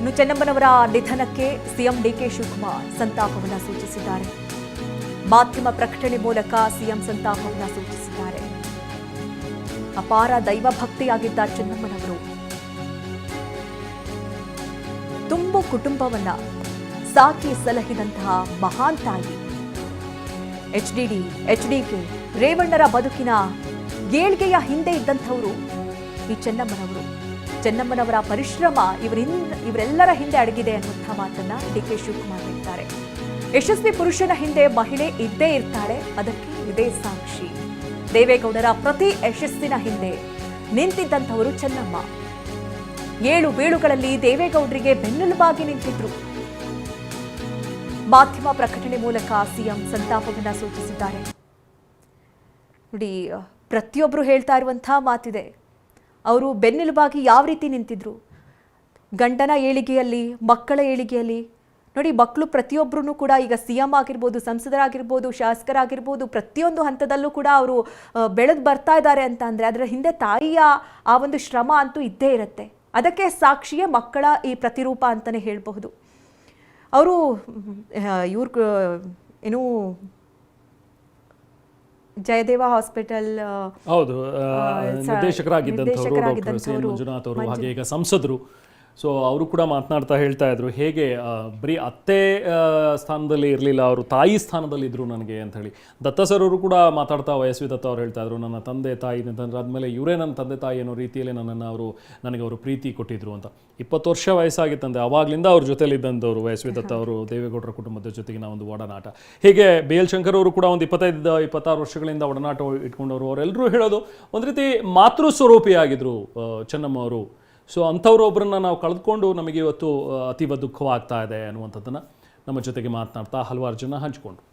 ಇನ್ನು ಚೆನ್ನಮ್ಮನವರ ನಿಧನಕ್ಕೆ CM DK Shivakumar ಸಂತಾಪವನ್ನು ಸೂಚಿಸಿದ್ದಾರೆ. ಮಾಧ್ಯಮ ಪ್ರಕಟಣೆ ಮೂಲಕ ಸಿಎಂ ಸಂತಾಪವನ್ನು ಸೂಚಿಸಿದ್ದಾರೆ. ಅಪಾರ ದೈವ ಭಕ್ತಿಯಾಗಿದ್ದ ಚೆನ್ನಮ್ಮನವರು ತುಂಬು ಕುಟುಂಬವನ್ನ ಸಾಕಿ ಸಲಹಿದಂತಹ ಮಹಾನ್ ತಾಯಿ. ಎಚ್ಡಿಡಿ, ಎಚ್ಡಿಕೆ, ರೇವಣ್ಣರ ಬದುಕಿನ ಏಳ್ಗೆಯ ಹಿಂದೆ ಇದ್ದಂಥವರು ಈ ಚೆನ್ನಮ್ಮನವರು. ಚೆನ್ನಮ್ಮನವರ ಪರಿಶ್ರಮ ಇವರೆಲ್ಲರ ಹಿಂದೆ ಅಡಗಿದೆ ಅನ್ನುವಂಥ ಮಾತನ್ನ ಡಿಕೆ ಶಿವಕುಮಾರ್ ಹೇಳಿದ್ದಾರೆ. ಯಶಸ್ವಿ ಪುರುಷನ ಹಿಂದೆ ಮಹಿಳೆ ಇದ್ದೇ ಇರ್ತಾಳೆ, ಅದಕ್ಕೆ ಇದೇ ಸಾಕ್ಷಿ. ದೇವೇಗೌಡರ ಪ್ರತಿ ಯಶಸ್ಸಿನ ಹಿಂದೆ ನಿಂತಿದ್ದಂಥವರು ಚೆನ್ನಮ್ಮ. 7 ಬೀಳುಗಳಲ್ಲಿ ದೇವೇಗೌಡರಿಗೆ ಬೆನ್ನೆಲುಬಾಗಿ ನಿಂತಿದ್ರು. ಮಾಧ್ಯಮ ಪ್ರಕಟಣೆ ಮೂಲಕ ಸಿಎಂ ಸಂತಾಪವನ್ನು ಸೂಚಿಸಿದ್ದಾರೆ. ನೋಡಿ, ಪ್ರತಿಯೊಬ್ಬರು ಹೇಳ್ತಾ ಇರುವಂತಹ ಮಾತಿದೆ. ಅವರು ಬೆನ್ನೆಲುಬಾಗಿ ಯಾವ ರೀತಿ ನಿಂತಿದ್ರು, ಗಂಡನ ಏಳಿಗೆಯಲ್ಲಿ, ಮಕ್ಕಳ ಏಳಿಗೆಯಲ್ಲಿ. ನೋಡಿ, ಮಕ್ಕಳು ಪ್ರತಿಯೊಬ್ಬರೂ ಕೂಡ ಈಗ ಸಿಎಂ ಆಗಿರ್ಬೋದು, ಸಂಸದರಾಗಿರ್ಬೋದು, ಶಾಸಕರಾಗಿರ್ಬೋದು, ಪ್ರತಿಯೊಂದು ಹಂತದಲ್ಲೂ ಕೂಡ ಅವರು ಬೆಳೆದು ಬರ್ತಾ ಇದ್ದಾರೆ ಅಂತ ಅಂದರೆ ಅದರ ಹಿಂದೆ ತಾಯಿಯ ಆ ಒಂದು ಶ್ರಮ ಅಂತೂ ಇದ್ದೇ ಇರುತ್ತೆ. ಅದಕ್ಕೆ ಸಾಕ್ಷಿಯೇ ಮಕ್ಕಳ ಈ ಪ್ರತಿರೂಪ ಅಂತಲೇ ಹೇಳಬಹುದು. ಅವರು ಏನು ಜಯದೇವ ಹಾಸ್ಪಿಟಲ್ ಹೌದು ನಿರ್ದೇಶಕರಾಗಿದ್ದಂಥವರು ಡಾಕ್ಟರ್ ಸಿ ಎನ್ ಮಂಜುನಾಥ್ ಅವರು, ಹಾಗೆ ಈಗ ಸಂಸದರು. ಸೊ ಅವರು ಕೂಡ ಮಾತನಾಡ್ತಾ ಹೇಳ್ತಾ ಇದ್ರು, ಹೇಗೆ ಬರೀ ಅತ್ತೆ ಸ್ಥಾನದಲ್ಲಿ ಇರಲಿಲ್ಲ, ಅವರು ತಾಯಿ ಸ್ಥಾನದಲ್ಲಿ ಇದ್ರು ನನಗೆ ಅಂತ ಹೇಳಿ. ದತ್ತ ಸರ್ ಅವರು ಕೂಡ ಮಾತಾಡ್ತಾ, ವಯಸ್ವಿ ದತ್ತ ಅವ್ರು ಹೇಳ್ತಾ ಇದ್ರು, ನನ್ನ ತಂದೆ ತಾಯಿ ಅಂತಂದ್ರೆ ಆದಮೇಲೆ ಇವರೇ ನನ್ನ ತಂದೆ ತಾಯಿ ಅನ್ನೋ ರೀತಿಯಲ್ಲಿ ನನಗೆ ಅವರು ಪ್ರೀತಿ ಕೊಟ್ಟಿದ್ರು ಅಂತ. 20 ವರ್ಷ ವಯಸ್ಸಾಗಿತ್ತಂತೆ, ಆವಾಗಲಿಂದ ಅವ್ರ ಜೊತೆಲಿದ್ದಂಥವ್ರು ವಯಸ್ವಿ ದತ್ತ ಅವರು, ದೇವೇಗೌಡರ ಕುಟುಂಬದ ಜೊತೆಗಿನ ಒಂದು ಒಡನಾಟ. ಹೀಗೆ ಬಿ ಎಲ್ ಶಂಕರ್ ಅವರು ಕೂಡ ಒಂದು 25-26 ವರ್ಷಗಳಿಂದ ಒಡನಾಟ ಇಟ್ಕೊಂಡವರು. ಅವರೆಲ್ಲರೂ ಹೇಳೋದು ಒಂದು ರೀತಿ ಮಾತೃ ಸ್ವರೂಪಿಯಾಗಿದ್ರು ಚೆನ್ನಮ್ಮ ಅವರು. ಸೊ ಅಂಥವ್ರೊಬ್ಬರನ್ನ ನಾವು ಕಳೆದುಕೊಂಡು ನಮಗೆ ಇವತ್ತು ಅತೀವ ದುಃಖವಾಗ್ತಾ ಇದೆ ಅನ್ನುವಂಥದ್ದನ್ನು ನಮ್ಮ ಜೊತೆಗೆ ಮಾತನಾಡ್ತಾ ಹಲವಾರು ಜನ ಹಂಚಿಕೊಂಡ್ರು.